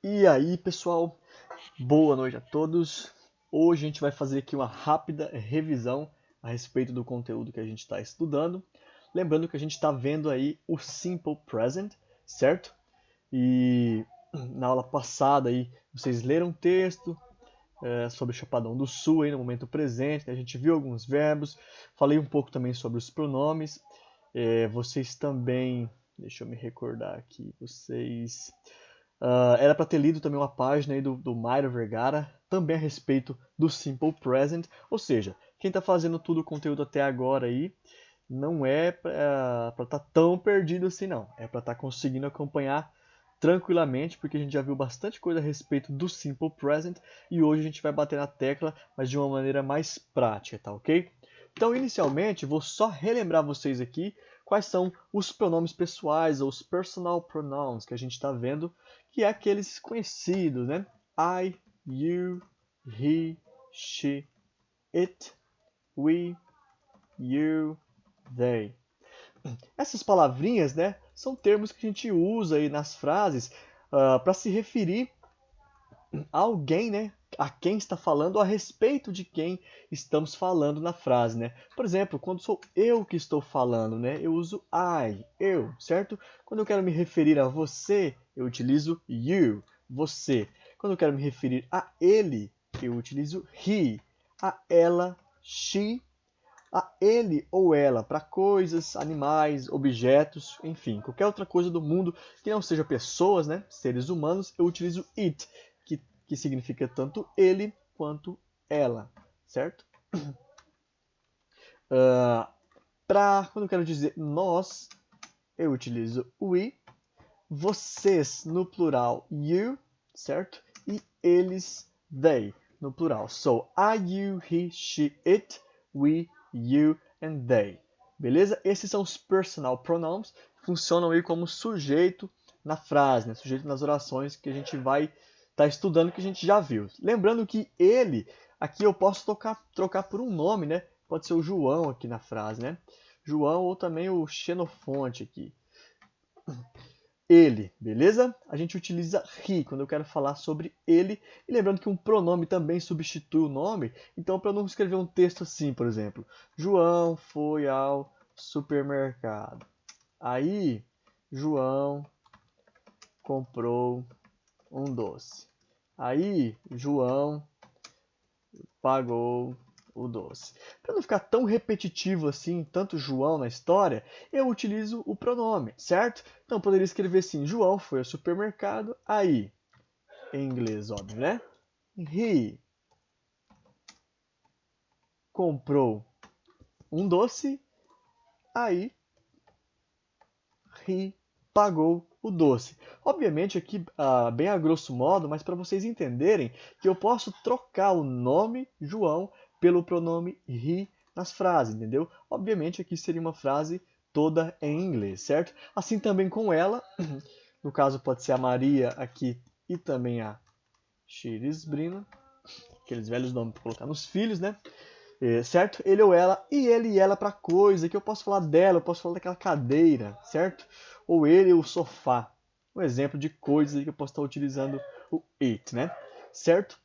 E aí, pessoal, boa noite a todos. Hoje a gente vai fazer aqui uma rápida revisão a respeito do conteúdo que a gente está estudando. Lembrando que a gente está vendo aí o Simple Present, certo? E na aula passada aí vocês leram um texto sobre Chapadão do Sul aí no momento presente, né? A gente viu alguns verbos, falei um pouco também sobre os pronomes. Vocês também, deixa eu me recordar aqui, vocês... era para ter lido também uma página aí do Mairo Vergara, também a respeito do Simple Present. Ou seja, quem está fazendo tudo o conteúdo até agora aí, não é para estar tão perdido assim não. É para estar conseguindo acompanhar tranquilamente, porque a gente já viu bastante coisa a respeito do Simple Present e hoje a gente vai bater na tecla, mas de uma maneira mais prática, tá ok? Então, inicialmente, vou só relembrar vocês aqui quais são os pronomes pessoais, ou os personal pronouns que a gente está vendo, que é aqueles conhecidos, né? I, you, he, she, it, we, you, they. Essas palavrinhas, né, são termos que a gente usa aí nas frases para se referir a alguém, né, a quem está falando, ou a respeito de quem estamos falando na frase, né? Por exemplo, quando sou eu que estou falando, né, eu uso I, eu, certo? Quando eu quero me referir a você, eu utilizo you, você. Quando eu quero me referir a ele, eu utilizo he, a ela, she, a ele ou ela para coisas, animais, objetos, enfim, qualquer outra coisa do mundo que não seja pessoas, né, seres humanos, eu utilizo it, que significa tanto ele quanto ela, certo? Para quando eu quero dizer nós, eu utilizo we, vocês no plural you, certo? E eles they no plural. So I, you, he, she, it, we, you and they. Beleza? Esses são os personal pronouns, que funcionam aí como sujeito na frase, né? Sujeito nas orações que a gente vai estar estudando, que a gente já viu. Lembrando que ele, aqui eu posso trocar por um nome, né? Pode ser o João aqui na frase, né? João ou também o Xenofonte aqui. Ele, beleza? A gente utiliza he quando eu quero falar sobre ele. E lembrando que um pronome também substitui o nome. Então, para eu não escrever um texto assim, por exemplo, João foi ao supermercado. Aí, João comprou um doce. Aí, João pagou o doce. Para não ficar tão repetitivo assim, tanto João na história, eu utilizo o pronome, certo? Então, eu poderia escrever assim, João foi ao supermercado, aí, em inglês, óbvio, né? He comprou um doce, aí, he pagou o doce. Obviamente aqui, bem a grosso modo, mas para vocês entenderem que eu posso trocar o nome João pelo pronome he nas frases, entendeu? Obviamente aqui seria uma frase toda em inglês, certo? Assim também com ela, no caso pode ser a Maria aqui e também a Shirisbrina, aqueles velhos nomes para colocar nos filhos, né? Certo? Ele ou ela, e ele e ela para coisa, que eu posso falar dela, eu posso falar daquela cadeira, certo? Ou ele ou o sofá. Um exemplo de coisas que eu posso estar utilizando o it, né? Certo?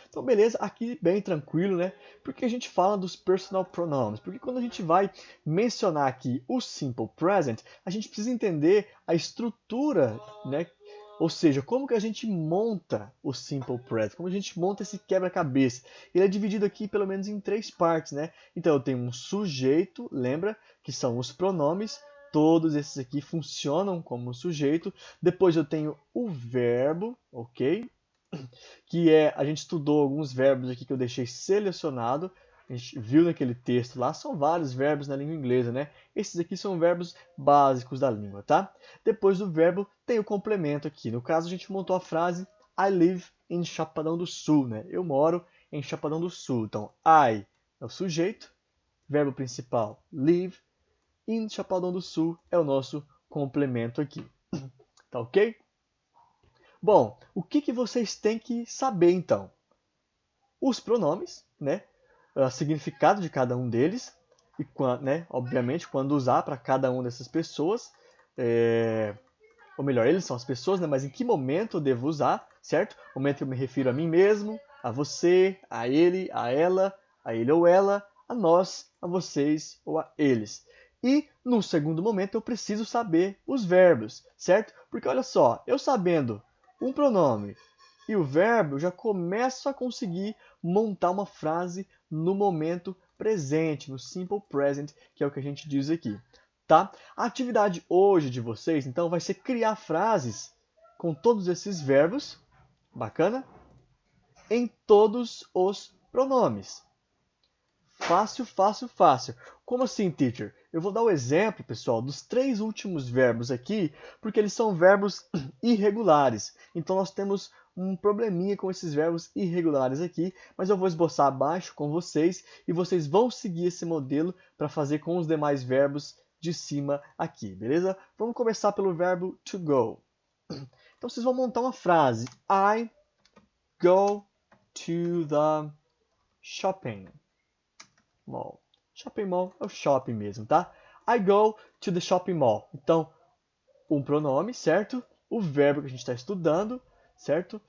Então, beleza, aqui bem tranquilo, né? Porque a gente fala dos personal pronouns. Porque quando a gente vai mencionar aqui o simple present, a gente precisa entender a estrutura, né? Ou seja, como que a gente monta o simple present, como a gente monta esse quebra-cabeça. Ele é dividido aqui pelo menos em três partes, né? Então eu tenho um sujeito, lembra, que são os pronomes. Todos esses aqui funcionam como sujeito. Depois eu tenho o verbo, ok? Que é, a gente estudou alguns verbos aqui que eu deixei selecionado, a gente viu naquele texto lá, são vários verbos na língua inglesa, né? Esses aqui são verbos básicos da língua, tá? Depois do verbo tem o complemento aqui. No caso, a gente montou a frase I live in Chapadão do Sul, né? Eu moro em Chapadão do Sul. Então, I é o sujeito, verbo principal live, in Chapadão do Sul é o nosso complemento aqui. Tá ok? Bom, o que vocês têm que saber então? Os pronomes, né? O significado de cada um deles, e né, obviamente, quando usar para cada uma dessas pessoas. ou melhor, eles são as pessoas, né? Mas em que momento eu devo usar, certo? O momento que eu me refiro a mim mesmo, a você, a ele ou ela, a nós, a vocês ou a eles. E no segundo momento eu preciso saber os verbos, certo? Porque olha só, eu sabendo um pronome e o verbo, eu já começo a conseguir montar uma frase no momento presente, no simple present, que é o que a gente diz aqui, tá? A atividade hoje de vocês, então, vai ser criar frases com todos esses verbos, bacana? Em todos os pronomes. Fácil, fácil, fácil. Como assim, teacher? Eu vou dar o exemplo, pessoal, dos 3 últimos verbos aqui, porque eles são verbos irregulares. Então, nós temos um probleminha com esses verbos irregulares aqui, mas eu vou esboçar abaixo com vocês e vocês vão seguir esse modelo para fazer com os demais verbos de cima aqui, beleza? Vamos começar pelo verbo to go. Então, vocês vão montar uma frase. I go to the shopping mall. Shopping mall é o shopping mesmo, tá? I go to the shopping mall. Então, um pronome, certo? O verbo que a gente está estudando, certo?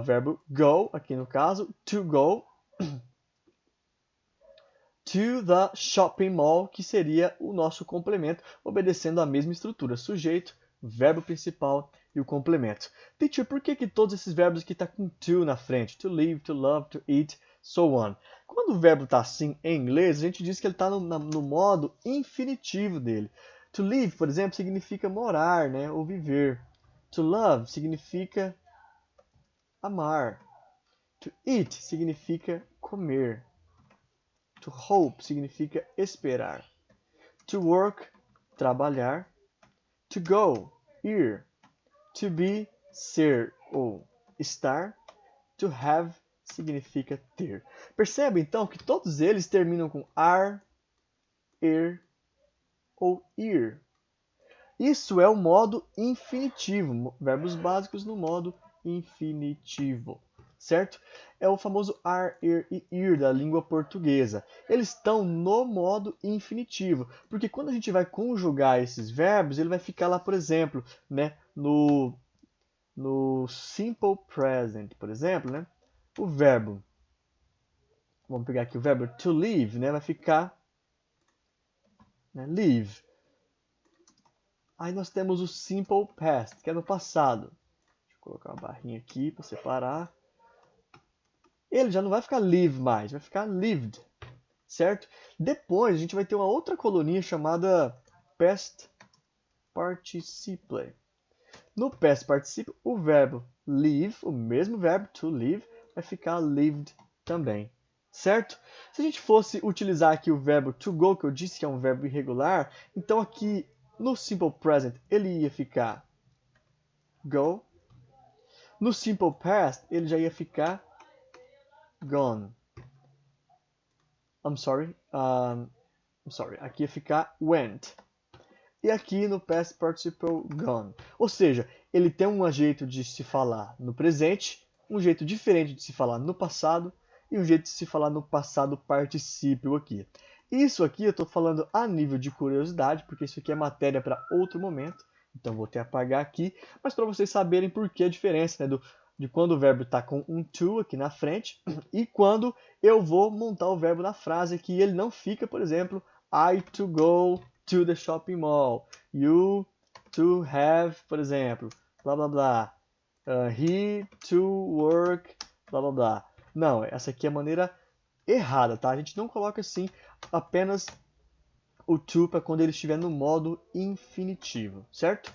Verbo go, aqui no caso, to go to the shopping mall, que seria o nosso complemento, obedecendo a mesma estrutura. Sujeito, verbo principal e o complemento. Teacher, por que todos esses verbos aqui estão com to na frente? To live, to love, to eat, so on. Quando o verbo está assim em inglês, a gente diz que ele está no modo infinitivo dele. To live, por exemplo, significa morar, né, ou viver. To love significa amar. To eat significa comer. To hope significa esperar. To work, trabalhar. To go, ir. To be, ser ou estar. To have significa ter. Percebe então que todos eles terminam com ar, er ou ir. Isso é o modo infinitivo, verbos básicos no modo infinitivo, certo? É o famoso ar, er e ir da língua portuguesa. Eles estão no modo infinitivo, porque quando a gente vai conjugar esses verbos, ele vai ficar lá, por exemplo, né, no simple present, por exemplo, né? O verbo, vamos pegar aqui o verbo to live, né, vai ficar, né, live. Aí nós temos o simple past, que é no passado. Deixa eu colocar uma barrinha aqui para separar. Ele já não vai ficar live mais, vai ficar lived, certo? Depois a gente vai ter uma outra coluninha chamada past participle. No past participle, o verbo live, o mesmo verbo to live, vai ficar lived também, certo? Se a gente fosse utilizar aqui o verbo to go, que eu disse que é um verbo irregular, então aqui no simple present ele ia ficar go. No simple past ele já ia ficar gone. I'm sorry. Aqui ia ficar went. E aqui no past participle gone. Ou seja, ele tem um jeito de se falar no presente, um jeito diferente de se falar no passado e um jeito de se falar no passado particípio aqui. Isso aqui eu estou falando a nível de curiosidade, porque isso aqui é matéria para outro momento. Então vou até apagar aqui, mas para vocês saberem por que a diferença, né, de quando o verbo está com um to aqui na frente e quando eu vou montar o verbo na frase que ele não fica, por exemplo, I to go to the shopping mall, you to have, por exemplo, blá blá blá, he to work, blá blá blá. Não, essa aqui é a maneira errada, tá? A gente não coloca assim apenas o to para quando ele estiver no modo infinitivo, certo?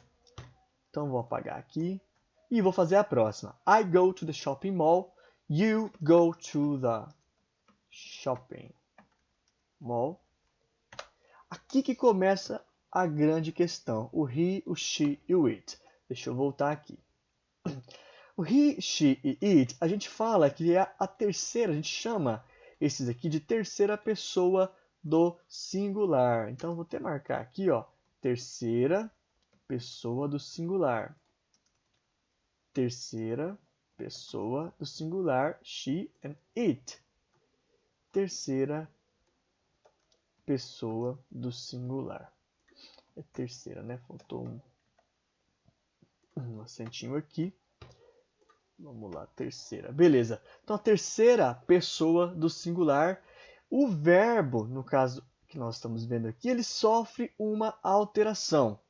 Então vou apagar aqui e vou fazer a próxima. I go to the shopping mall, you go to the shopping mall. Aqui que começa a grande questão, o he, o she e o it. Deixa eu voltar aqui. O he, she e it, a gente fala que é a terceira, a gente chama esses aqui de terceira pessoa do singular. Então, vou até marcar aqui, ó, terceira pessoa do singular. Terceira pessoa do singular, she and it. Terceira pessoa do singular. É terceira, né? Faltou um. Um acentinho aqui. Vamos lá, terceira. Beleza. Então, a terceira pessoa do singular, o verbo, no caso que nós estamos vendo aqui, ele sofre uma alteração.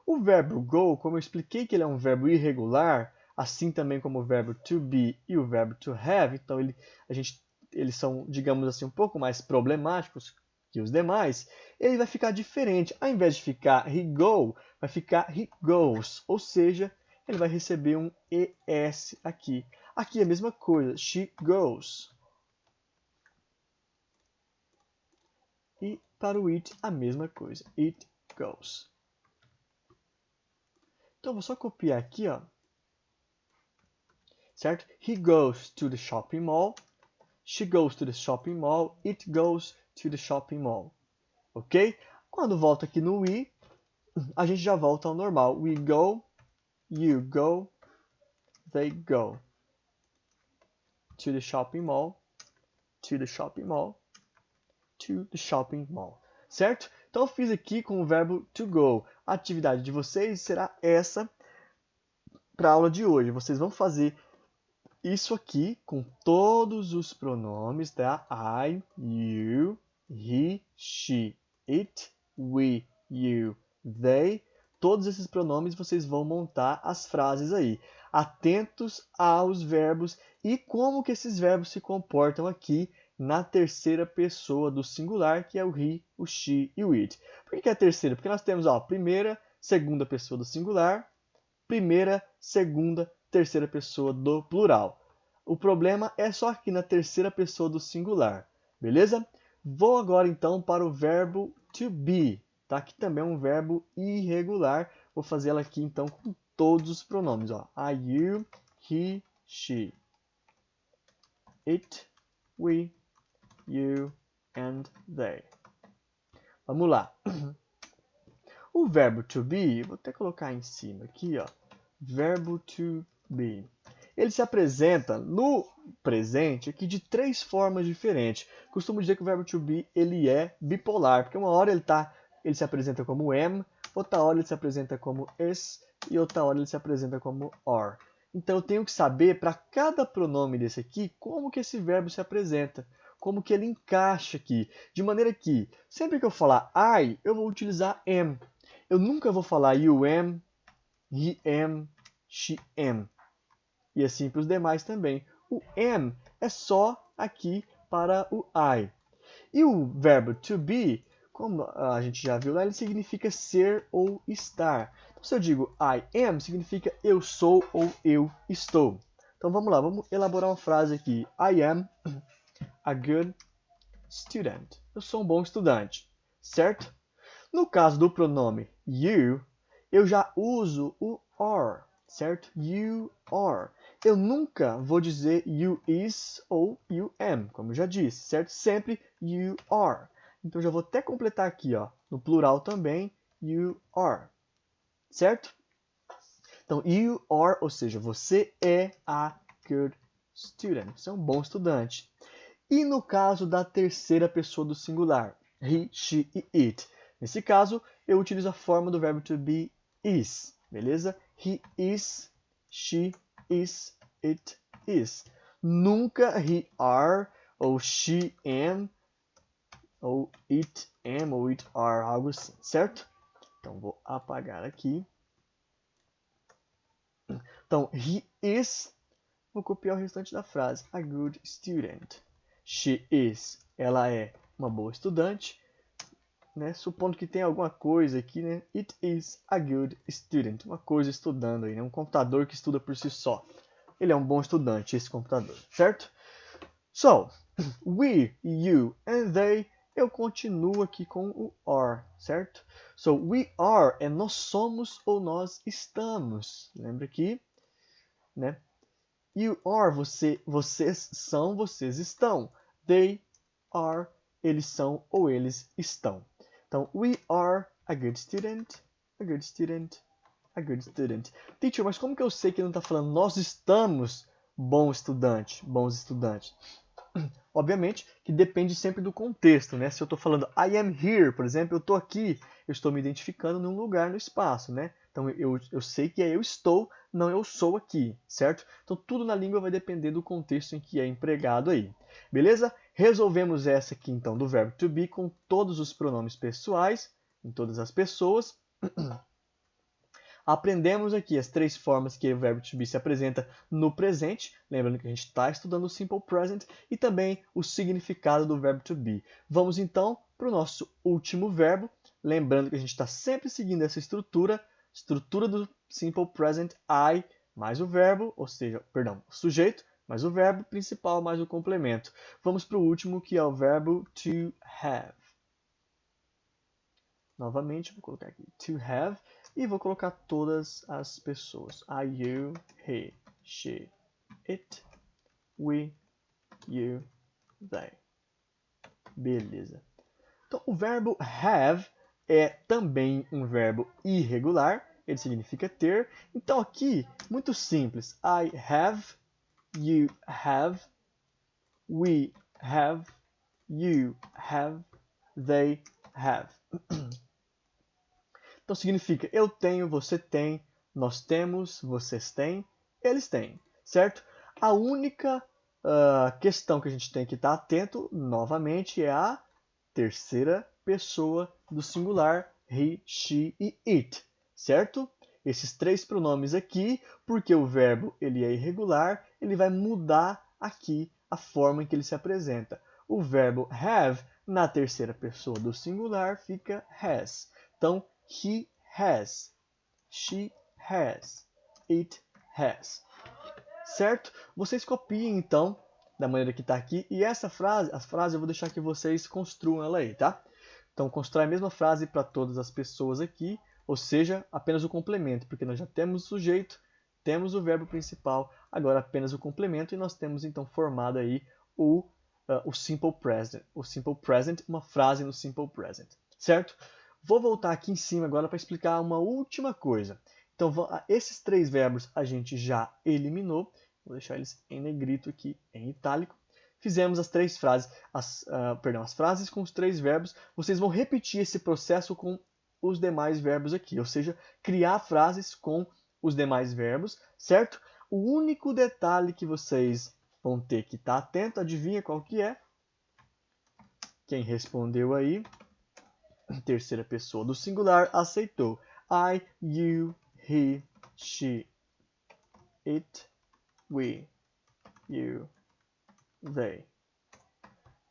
O verbo go, como eu expliquei que ele é um verbo irregular, assim também como o verbo to be e o verbo to have, então eles são, digamos assim, um pouco mais problemáticos que os demais, ele vai ficar diferente. Ao invés de ficar he go, vai ficar he goes, ou seja, ele vai receber um ES aqui. Aqui é a mesma coisa, she goes. E para o it, a mesma coisa, it goes. Então, vou só copiar aqui, ó. Certo? He goes to the shopping mall. She goes to the shopping mall. It goes to the shopping mall. Ok? Quando volta aqui no we, a gente já volta ao normal. We go, you go, they go. To the shopping mall, to the shopping mall, to the shopping mall. Certo? Então, eu fiz aqui com o verbo to go. A atividade de vocês será essa para a aula de hoje. Vocês vão fazer isso aqui com todos os pronomes, tá? I, you, he, she, it, we, you, they. Todos esses pronomes vocês vão montar as frases aí. Atentos aos verbos e como que esses verbos se comportam aqui na terceira pessoa do singular, que é o he, o she e o it. Por que é a terceira? Porque nós temos a primeira, segunda pessoa do singular, primeira, segunda, terceira pessoa do plural. O problema é só aqui na terceira pessoa do singular, beleza? Vou agora então para o verbo to be, tá? Que também é um verbo irregular. Vou fazer ela aqui então com todos os pronomes, ó. I, you, he, she, it, we, you and they. Vamos lá. O verbo to be, vou até colocar em cima aqui, ó. Verbo to be. Ele se apresenta no presente aqui de três formas diferentes. Costumo dizer que o verbo to be ele é bipolar, porque uma hora ele se apresenta como am, outra hora ele se apresenta como is e outra hora ele se apresenta como are. Então eu tenho que saber para cada pronome desse aqui como que esse verbo se apresenta, como que ele encaixa aqui, de maneira que sempre que eu falar I, eu vou utilizar am. Eu nunca vou falar you am, he am, she am. E assim para os demais também. O am é só aqui para o I. E o verbo to be, como a gente já viu lá, ele significa ser ou estar. Então, se eu digo I am, significa eu sou ou eu estou. Então vamos lá, vamos elaborar uma frase aqui. I am a good student. Eu sou um bom estudante, certo? No caso do pronome you, eu já uso o are, certo? You are. Eu nunca vou dizer you is ou you am, como eu já disse, certo? Sempre you are. Então, já vou até completar aqui, ó, no plural também, you are, certo? Então, you are, ou seja, você é a good student. Você é um bom estudante. E no caso da terceira pessoa do singular, he, she e it. Nesse caso, eu utilizo a forma do verbo to be is, beleza? He is, she is, it is. Nunca he are, ou she am, ou it am, ou it are, algo assim, certo? Então, vou apagar aqui. Então, he is, vou copiar o restante da frase, a good student. She is, ela é uma boa estudante. Né? Supondo que tem alguma coisa aqui, né? It is a good student. Uma coisa estudando aí, né? Um computador que estuda por si só. Ele é um bom estudante, esse computador, certo? So, we, you and they, eu continuo aqui com o are, certo? So, we are é nós somos ou nós estamos. Lembra aqui, né? You are, vocês são, vocês estão. They are, eles são ou eles estão. Então, we are a good student, a good student, a good student. Teacher, mas como que eu sei que ele não está falando nós estamos bons estudantes, bons estudantes? Obviamente que depende sempre do contexto, né? Se eu estou falando I am here, por exemplo, eu estou aqui, eu estou me identificando num lugar no espaço, né? Então eu sei que é eu estou, não eu sou aqui, certo? Então tudo na língua vai depender do contexto em que é empregado aí. Beleza? Resolvemos essa aqui então do verbo to be com todos os pronomes pessoais, em todas as pessoas. Aprendemos aqui as 3 formas que o verbo to be se apresenta no presente, lembrando que a gente está estudando o simple present, e também o significado do verbo to be. Vamos então para o nosso último verbo, lembrando que a gente está sempre seguindo essa estrutura do simple present, I mais o verbo, ou seja, perdão, o sujeito, mais o verbo principal, mais o complemento. Vamos para o último, que é o verbo to have. Novamente, vou colocar aqui to have e vou colocar todas as pessoas. I, you, he, she, it, we, you, they. Beleza. Então, o verbo have é também um verbo irregular. Ele significa ter. Então, aqui, muito simples. I have, you have, we have, you have, they have. Então significa eu tenho, você tem, nós temos, vocês têm, eles têm, certo? A única questão que a gente tem que estar atento, novamente, é a terceira pessoa do singular, he, she e it, certo? Esses 3 pronomes aqui, porque o verbo ele é irregular, ele vai mudar aqui a forma em que ele se apresenta. O verbo have, na terceira pessoa do singular, fica has. Então, he has, she has, it has. Certo? Vocês copiem, então, da maneira que está aqui. E essa frase, as frases eu vou deixar que vocês construam ela aí, tá? Então, constrói a mesma frase para todas as pessoas aqui, ou seja, apenas o complemento, porque nós já temos o sujeito, temos o verbo principal, agora apenas o complemento, e nós temos, então, formado aí o simple present. O simple present, uma frase no simple present, certo? Vou voltar aqui em cima agora para explicar uma última coisa. Então, esses 3 verbos a gente já eliminou. Vou deixar eles em negrito aqui, em itálico. Fizemos as 3 frases, as frases com os 3 verbos. Vocês vão repetir esse processo com os demais verbos aqui, ou seja, criar frases com os demais verbos, certo? O único detalhe que vocês vão ter que estar atento, adivinha qual que é? Quem respondeu aí? Terceira pessoa do singular aceitou. I, you, he, she, it, we, you, they.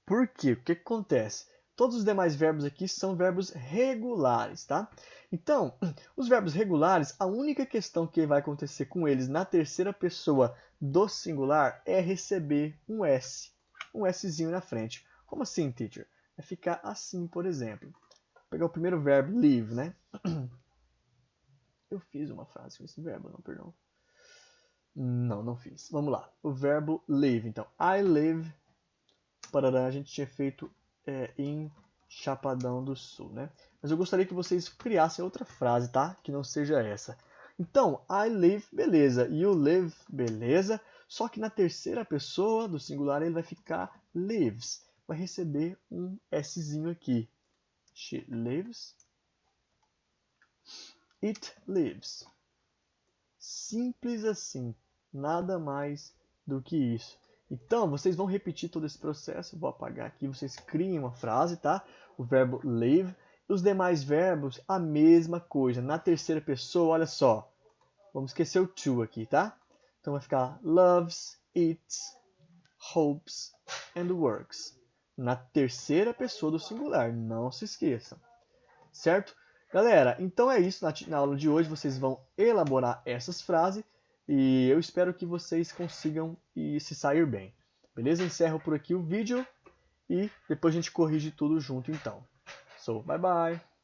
Por quê? O que acontece? Todos os demais verbos aqui são verbos regulares, tá? Então, os verbos regulares, a única questão que vai acontecer com eles na terceira pessoa do singular é receber um S. Um Szinho na frente. Como assim, teacher? Vai ficar assim, por exemplo. Vou pegar o primeiro verbo, live, né? Eu fiz uma frase com esse verbo, não, perdão. Não fiz. Vamos lá. O verbo live, então. I live. Parará, a gente tinha feito em Chapadão do Sul, né? Mas eu gostaria que vocês criassem outra frase, tá? Que não seja essa. Então, I live, beleza. You live, beleza. Só que na terceira pessoa do singular ele vai ficar lives. Vai receber um Szinho aqui. She lives. It lives. Simples assim. Nada mais do que isso. Então, vocês vão repetir todo esse processo. Vou apagar aqui. Vocês criem uma frase, tá? O verbo live. Os demais verbos, a mesma coisa. Na terceira pessoa, olha só. Vamos esquecer o to aqui, tá? Então vai ficar loves, eats, hopes and works. Na terceira pessoa do singular. Não se esqueçam. Certo? Galera, então é isso. Na aula de hoje vocês vão elaborar essas frases. E eu espero que vocês consigam se sair bem. Beleza? Encerro por aqui o vídeo. E depois a gente corrige tudo junto então. So, bye bye!